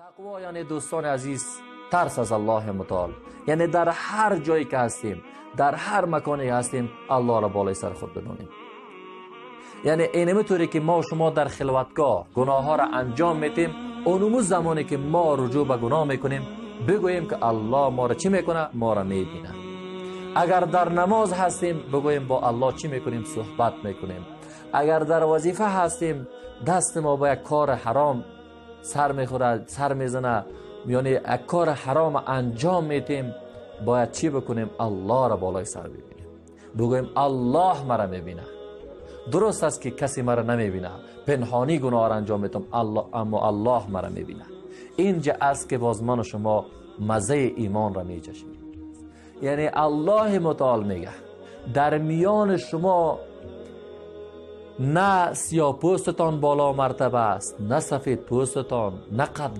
تقوا یعنی دوستان عزیز ترس از الله متعال، یعنی در هر جایی که هستیم، در هر مکانی هستیم، الله را بالای سر خود بدونیم. یعنی اینمی طوری که ما شما در خلوتگاه گناه ها را انجام میتیم، اونمو زمانی که ما رجوع به گناه میکنیم بگوییم که الله ما را چی میکنه؟ ما را میبینه. اگر در نماز هستیم بگوییم با الله چی میکنیم؟ صحبت میکنیم. اگر در وظیفه هستیم دست ما با یک کار حرام سر میخوره، سر میزنه، یعنی یک کار حرام انجام میتیم، باید چی بکنیم؟ الله را بالای سر ببینیم، بگوییم الله مرا میبینه. درست است که کسی مرا نمیبینه، پنهانی گناه را انجام میتم، اما الله مرا میبینه. اینجا است که باز من و شما مزه ایمان را میچشیم. یعنی الله متعال میگه در میان شما نه سیاه پوستتان بالا مرتبه است، نه سفید پوستتان، نه قد